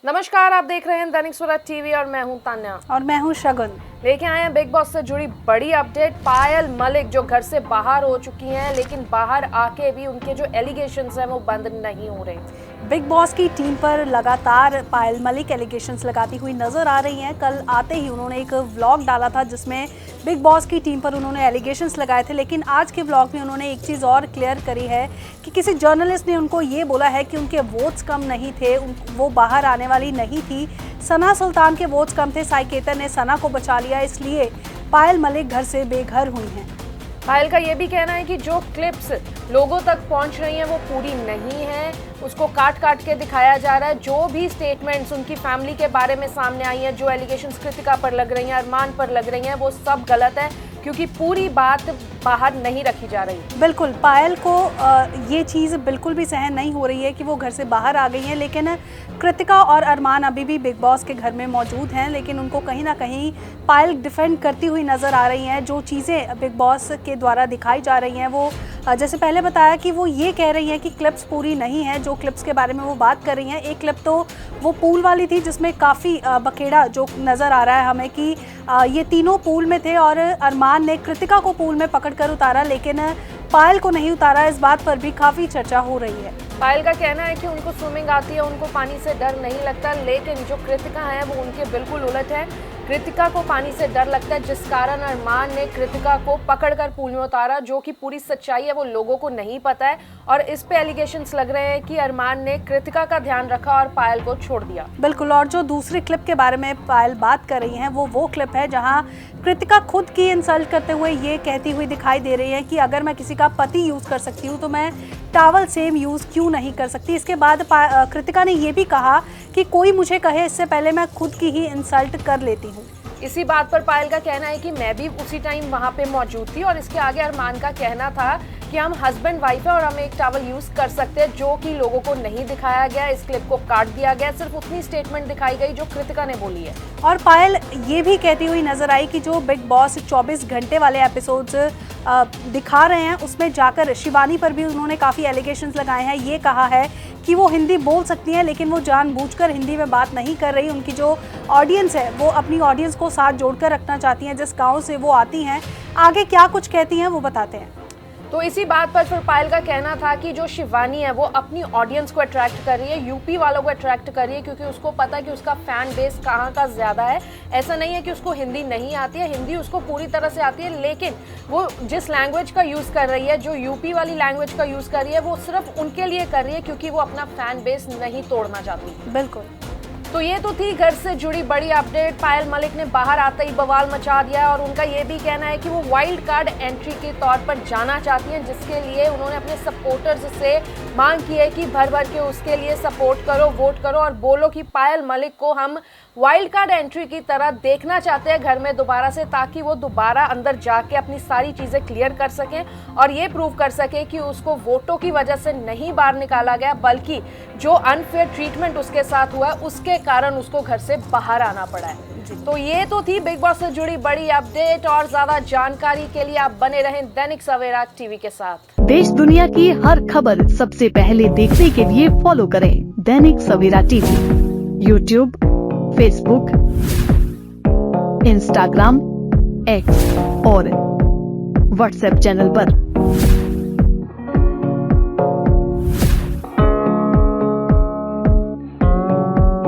नमस्कार, आप देख रहे हैं दैनिक सवेरा टीवी और मैं हूं तान्या और मैं हूं शगुन। लेके आए हैं बिग बॉस से जुड़ी बड़ी अपडेट। पायल मलिक जो घर से बाहर हो चुकी हैं, लेकिन बाहर आके भी उनके जो एलिगेशंस हैं वो बंद नहीं हो रहे। बिग बॉस की टीम पर लगातार पायल मलिक एलिगेशंस लगाती हुई नजर आ रही हैं। कल आते ही उन्होंने एक व्लॉग डाला था जिसमें बिग बॉस की टीम पर उन्होंने एलिगेशंस लगाए थे, लेकिन आज के व्लॉग में उन्होंने एक चीज़ और क्लियर करी है कि किसी जर्नलिस्ट ने उनको ये बोला है कि उनके वोट्स कम नहीं थे, वो बाहर आने वाली नहीं थी। सना सुल्तान के वोट्स कम थे, साई केतन ने सना को बचा लिया, इसलिए पायल मलिक घर से बेघर हुई हैं। पायल का ये भी कहना है कि जो क्लिप्स लोगों तक पहुंच रही हैं वो पूरी नहीं है, उसको काट काट के दिखाया जा रहा है। जो भी स्टेटमेंट्स उनकी फैमिली के बारे में सामने आई हैं, जो एलिगेशंस कृतिका पर लग रही हैं, अरमान पर लग रही हैं, वो सब गलत है, क्योंकि पूरी बात बाहर नहीं रखी जा रही। बिल्कुल, पायल को ये चीज़ बिल्कुल भी सहन नहीं हो रही है कि वो घर से बाहर आ गई हैं, लेकिन कृतिका और अरमान अभी भी बिग बॉस के घर में मौजूद हैं, लेकिन उनको कहीं ना कहीं पायल डिफेंड करती हुई नज़र आ रही हैं। जो चीज़ें बिग बॉस के द्वारा दिखाई जा रही हैं वो जैसे पहले बताया कि वो ये कह रही हैं कि क्लिप्स पूरी नहीं है। जो क्लिप्स के बारे में वो बात कर रही हैं, एक क्लिप तो वो पूल वाली थी जिसमें काफ़ी बखेड़ा जो नज़र आ रहा है हमें कि ये तीनों पूल में थे और अरमान ने कृतिका को पूल में पकड़कर उतारा, लेकिन पायल को नहीं उतारा। इस बात पर भी काफ़ी चर्चा हो रही है। पायल का कहना है कि उनको स्विमिंग आती है, उनको पानी से डर नहीं लगता, लेकिन जो कृतिका है वो उनके बिल्कुल उलट है। कृतिका को पानी से डर लगता है, जिस कारण अरमान ने कृतिका को पकड़कर पूल में उतारा। जो कि पूरी सच्चाई है वो लोगों को नहीं पता है, और इस पे एलिगेशंस लग रहे हैं कि अरमान ने कृतिका का ध्यान रखा और पायल को छोड़ दिया। बिल्कुल, और जो दूसरी क्लिप के बारे में पायल बात कर रही हैं वो क्लिप है जहां कृतिका खुद की इंसल्ट करते हुए ये कहती हुई दिखाई दे रही है कि अगर मैं किसी का पति यूज़ कर सकती हूँ तो मैं टॉवल सेम यूज़ क्यों नहीं कर सकती। इसके बाद कृतिका ने ये भी कहा कि कोई मुझे कहे इससे पहले मैं खुद की ही इंसल्ट कर लेती हूँ। इसी बात पर पायल का कहना है कि मैं भी उसी टाइम वहां पे मौजूद थी, और इसके आगे अरमान का कहना था कि हम हस्बैंड वाइफ है और हम एक टॉवल यूज कर सकते हैं, जो कि लोगों को नहीं दिखाया गया। इस क्लिप को काट दिया गया, सिर्फ उतनी स्टेटमेंट दिखाई गई जो कृतिका ने बोली है। और पायल ये भी कहती हुई नजर आई कि जो बिग बॉस 24 घंटे वाले एपिसोड्स दिखा रहे हैं उसमें जाकर शिवानी पर भी उन्होंने काफ़ी एलिगेशंस लगाए हैं। ये कहा है कि वो हिंदी बोल सकती हैं, लेकिन वो जानबूझकर हिंदी में बात नहीं कर रही। उनकी जो ऑडियंस है वो अपनी ऑडियंस को साथ जोड़कर रखना चाहती हैं, जिस गाँव से वो आती हैं। आगे क्या कुछ कहती हैं वो बताते हैं। तो इसी बात पर फिर पायल का कहना था कि जो शिवानी है वो अपनी ऑडियंस को अट्रैक्ट कर रही है, यूपी वालों को अट्रैक्ट कर रही है, क्योंकि उसको पता है कि उसका फैन बेस कहाँ का ज़्यादा है। ऐसा नहीं है कि उसको हिंदी नहीं आती है, हिंदी उसको पूरी तरह से आती है, लेकिन वो जिस लैंग्वेज का यूज़ कर रही है, जो यूपी वाली लैंग्वेज का यूज़ कर रही है, वो सिर्फ उनके लिए कर रही है क्योंकि वो अपना फैन बेस नहीं तोड़ना चाहती। बिल्कुल, तो ये तो थी घर से जुड़ी बड़ी अपडेट। पायल मलिक ने बाहर आते ही बवाल मचा दिया, और उनका ये भी कहना है कि वो वाइल्ड कार्ड एंट्री के तौर पर जाना चाहती हैं, जिसके लिए उन्होंने अपने सपोर्टर्स से मांग की है कि भर भर के उसके लिए सपोर्ट करो, वोट करो और बोलो कि पायल मलिक को हम वाइल्ड कार्ड एंट्री की तरह देखना चाहते हैं घर में दोबारा से, ताकि वो दोबारा अंदर जाके अपनी सारी चीज़ें क्लियर कर सकें और ये प्रूव कर सकें कि उसको वोटों की वजह से नहीं बाहर निकाला गया, बल्कि जो अनफेयर ट्रीटमेंट उसके साथ हुआ उसके कारण उसको घर से बाहर आना पड़ा है। तो ये तो थी बिग बॉस से जुड़ी बड़ी अपडेट, और ज्यादा जानकारी के लिए आप बने रहें दैनिक सवेरा टीवी के साथ। देश दुनिया की हर खबर सबसे पहले देखने के लिए फॉलो करें Dainik Savera TV, YouTube, Facebook, Instagram, X और व्हाट्सएप चैनल पर।